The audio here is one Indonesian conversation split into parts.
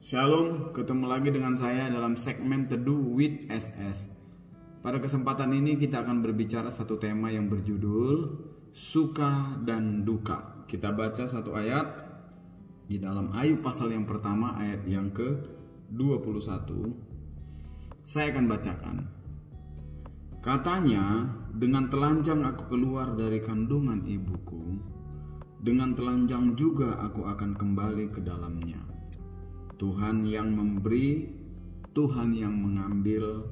Shalom, ketemu lagi dengan saya dalam segmen Teduh with SS. Pada kesempatan ini kita akan berbicara satu tema yang berjudul Suka dan Duka. Kita baca satu ayat di dalam Ayub pasal yang pertama ayat yang ke-21. Saya akan bacakan. Katanya, dengan telanjang aku keluar dari kandungan ibuku, dengan telanjang juga aku akan kembali ke dalamnya. Tuhan yang memberi, Tuhan yang mengambil,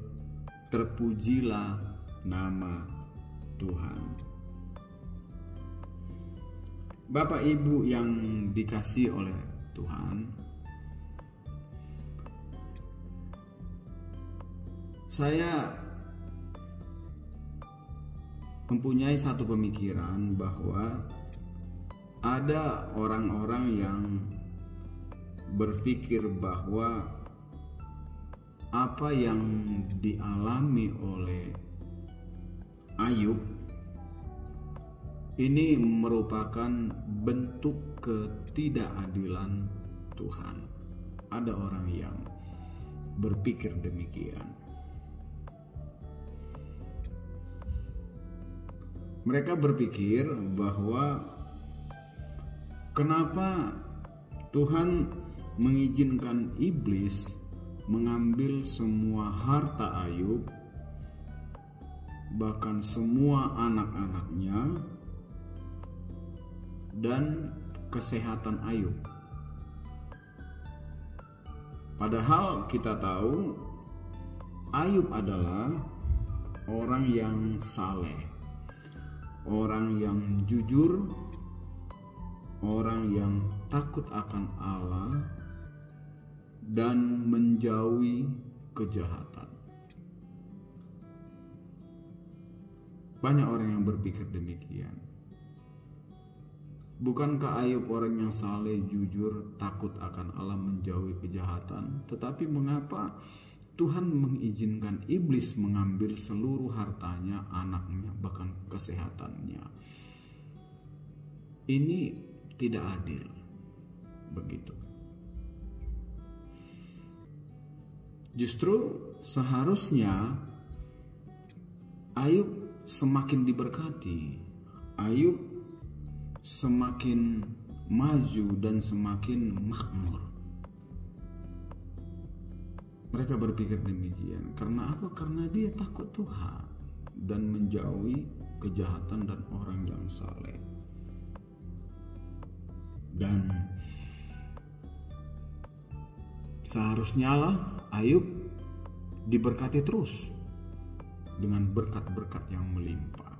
terpujilah nama Tuhan. Bapak Ibu yang dikasihi oleh Tuhan, saya mempunyai satu pemikiran bahwa ada orang-orang yang berpikir bahwa apa yang dialami oleh Ayub ini merupakan bentuk ketidakadilan Tuhan. Ada orang yang berpikir demikian. Mereka berpikir bahwa kenapa Tuhan mengizinkan iblis mengambil semua harta Ayub, bahkan semua anak-anaknya, dan kesehatan Ayub. Padahal kita tahu Ayub adalah orang yang saleh, orang yang jujur, orang yang takut akan Allah dan menjauhi kejahatan. Banyak orang yang berpikir demikian. Bukankah Ayub orang yang saleh, jujur, takut akan Allah, menjauhi kejahatan? Tetapi mengapa Tuhan mengizinkan iblis mengambil seluruh hartanya, anaknya, bahkan kesehatannya? Ini tidak adil. Begitu. Justru seharusnya Ayub semakin diberkati, Ayub semakin maju dan semakin makmur. Mereka berpikir demikian. Karena apa? Karena dia takut Tuhan dan menjauhi kejahatan dan orang yang saleh. Dan seharusnya lah Ayub diberkati terus dengan berkat-berkat yang melimpah.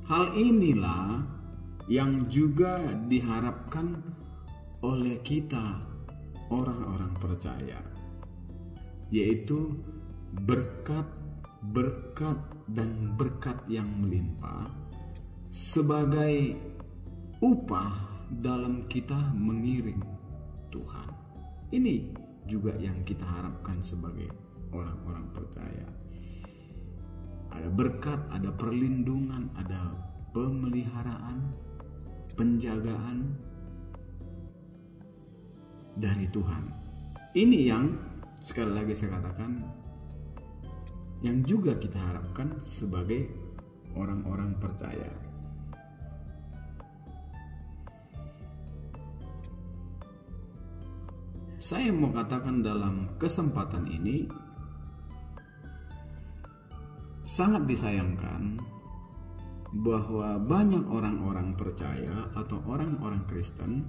Hal inilah yang juga diharapkan oleh kita orang-orang percaya, yaitu berkat dan berkat yang melimpah sebagai upah dalam kita mengiring Tuhan. Ini juga yang kita harapkan sebagai orang-orang percaya. Ada berkat, ada perlindungan, ada pemeliharaan, penjagaan dari Tuhan. Ini yang sekali lagi saya katakan, yang juga kita harapkan sebagai orang-orang percaya. Saya mau katakan dalam kesempatan ini, sangat disayangkan bahwa banyak orang-orang percaya atau orang-orang Kristen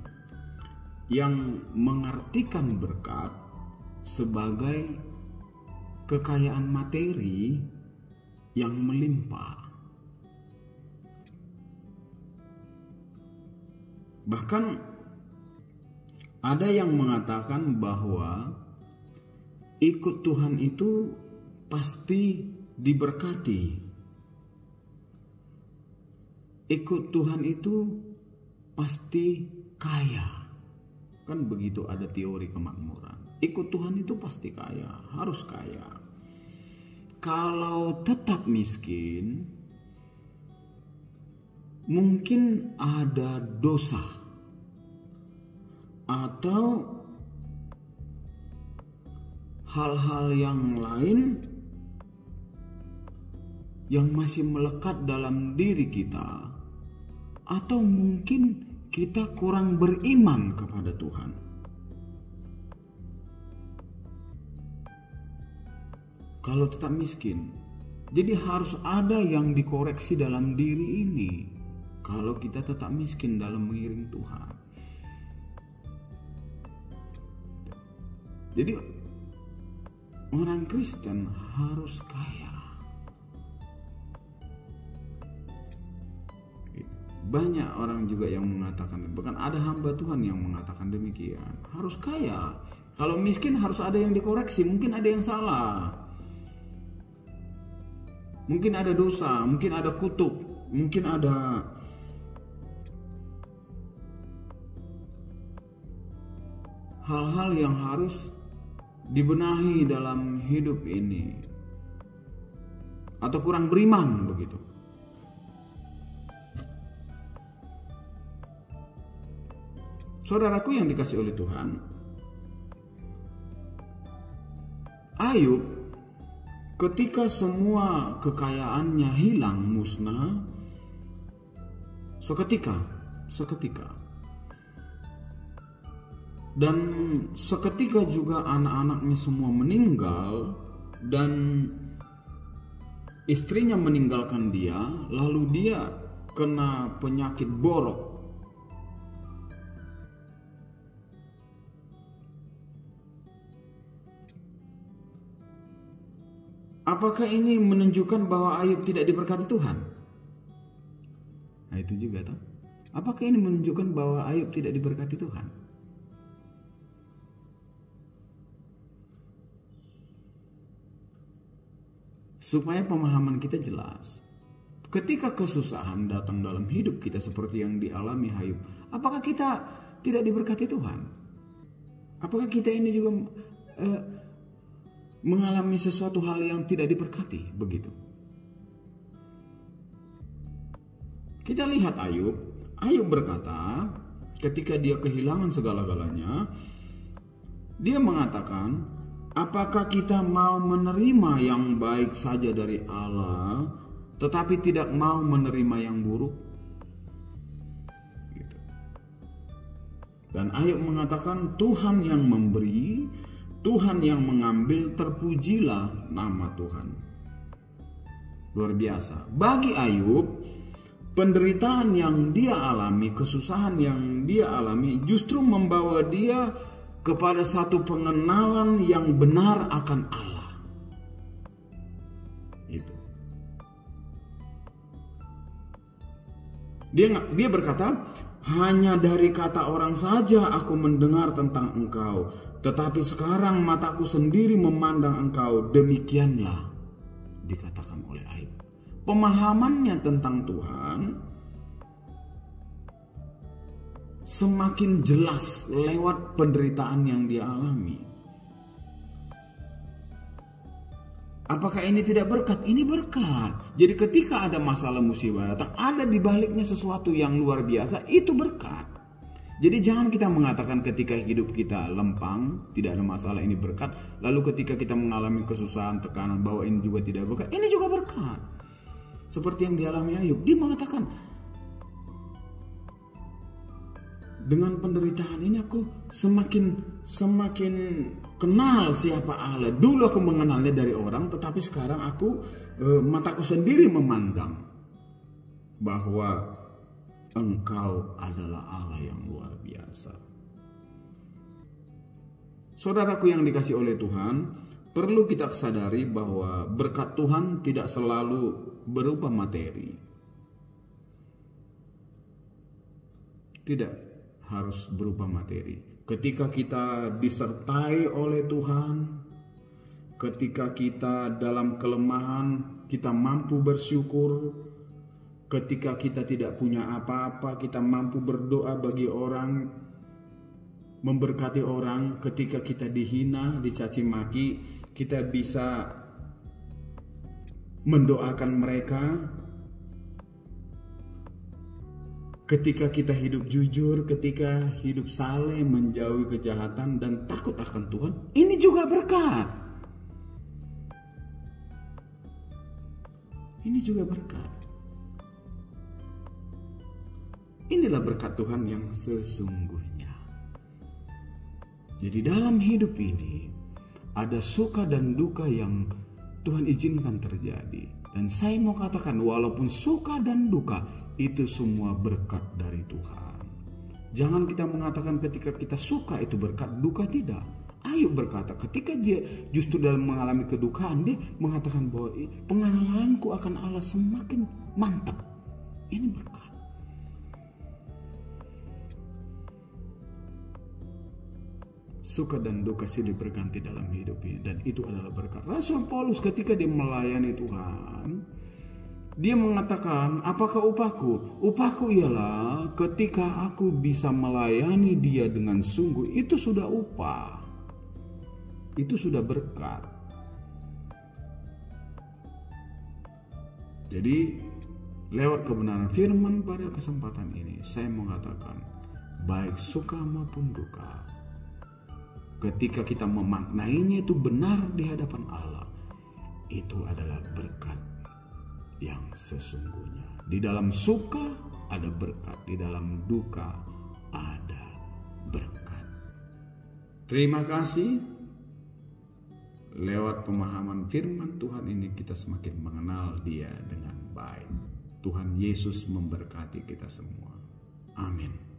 yang mengartikan berkat sebagai kekayaan materi yang melimpah. Bahkan ada yang mengatakan bahwa ikut Tuhan itu pasti diberkati. Ikut Tuhan itu pasti kaya. Kan begitu, ada teori kemakmuran. Ikut Tuhan itu pasti kaya, harus kaya. Kalau tetap miskin, mungkin ada dosa atau hal-hal yang lain yang masih melekat dalam diri kita, atau mungkin kita kurang beriman kepada Tuhan. Kalau tetap miskin, jadi harus ada yang dikoreksi dalam diri ini. Kalau kita tetap miskin dalam mengiring Tuhan, jadi orang Kristen harus kaya. Banyak orang juga yang mengatakan, bahkan ada hamba Tuhan yang mengatakan demikian, harus kaya. Kalau miskin harus ada yang dikoreksi, mungkin ada yang salah, mungkin ada dosa, mungkin ada kutuk, mungkin ada hal-hal yang harus dibenahi dalam hidup ini, atau kurang beriman begitu. Saudaraku yang dikasihi oleh Tuhan, Ayub ketika semua kekayaannya hilang, musnah seketika, dan seketika juga anak-anaknya semua meninggal dan istrinya meninggalkan dia, lalu dia kena penyakit borok. Apakah ini menunjukkan bahwa Ayub tidak diberkati Tuhan? Nah, itu juga toh. Apakah ini menunjukkan bahwa Ayub tidak diberkati Tuhan? Supaya pemahaman kita jelas. Ketika kesusahan datang dalam hidup kita seperti yang dialami Ayub, apakah kita tidak diberkati Tuhan? Apakah kita ini juga mengalami sesuatu hal yang tidak diberkati begitu? Kita lihat Ayub berkata, ketika dia kehilangan segala-galanya, dia mengatakan, apakah kita mau menerima yang baik saja dari Allah, tetapi tidak mau menerima yang buruk? Gitu. Dan Ayub mengatakan, Tuhan yang memberi, Tuhan yang mengambil, terpujilah nama Tuhan. Luar biasa. Bagi Ayub, penderitaan yang dia alami, kesusahan yang dia alami justru membawa dia kepada satu pengenalan yang benar akan Allah. Itu. Dia berkata, hanya dari kata orang saja aku mendengar tentang Engkau, tetapi sekarang mataku sendiri memandang Engkau. Demikianlah dikatakan oleh Ayub. Pemahamannya tentang Tuhan semakin jelas lewat penderitaan yang dia alami. Apakah ini tidak berkat? Ini berkat. Jadi ketika ada masalah musibah datang, ada di baliknya sesuatu yang luar biasa, itu berkat. Jadi jangan kita mengatakan ketika hidup kita lempang, tidak ada masalah, ini berkat. Lalu ketika kita mengalami kesusahan, tekanan, bahwa ini juga tidak berkat. Ini juga berkat. Seperti yang dialami Ayub, dia mengatakan, dengan penderitaan ini aku semakin kenal siapa Allah. Dulu aku mengenalnya dari orang, tetapi sekarang aku mataku sendiri memandang bahwa Engkau adalah Allah yang luar biasa. Saudaraku yang dikasihi oleh Tuhan, perlu kita sadari bahwa berkat Tuhan tidak selalu berupa materi. Tidak harus berupa materi. Ketika kita disertai oleh Tuhan, ketika kita dalam kelemahan, kita mampu bersyukur. Ketika kita tidak punya apa-apa, kita mampu berdoa bagi orang, memberkati orang. Ketika kita dihina, dicaci maki, kita bisa mendoakan mereka. ketika kita hidup jujur, ketika hidup saleh, menjauhi kejahatan dan takut akan Tuhan, ini juga berkat. Ini juga berkat. Inilah berkat Tuhan yang sesungguhnya. Jadi dalam hidup ini ada suka dan duka yang Tuhan izinkan terjadi. Dan saya mau katakan, walaupun suka dan duka itu semua berkat dari Tuhan. Jangan kita mengatakan ketika kita suka itu berkat, duka tidak. Ayo berkata, ketika dia justru dalam mengalami kedukaan, dia mengatakan bahwa pengenalanku akan Allah semakin mantap. Ini berkat. Suka dan duka silih berganti dalam hidup ini, dan itu adalah berkat. Rasul Paulus ketika dia melayani Tuhan, dia mengatakan, apakah upahku? Upahku ialah ketika aku bisa melayani dia dengan sungguh, itu sudah upah. Itu sudah berkat. Jadi lewat kebenaran firman pada kesempatan ini, saya mengatakan, baik suka maupun duka, ketika kita memaknainya itu benar di hadapan Allah, itu adalah berkat yang sesungguhnya. Di dalam suka ada berkat, di dalam duka ada berkat. Terima kasih. Lewat pemahaman firman Tuhan ini kita semakin mengenal Dia dengan baik. Tuhan Yesus memberkati kita semua. Amin.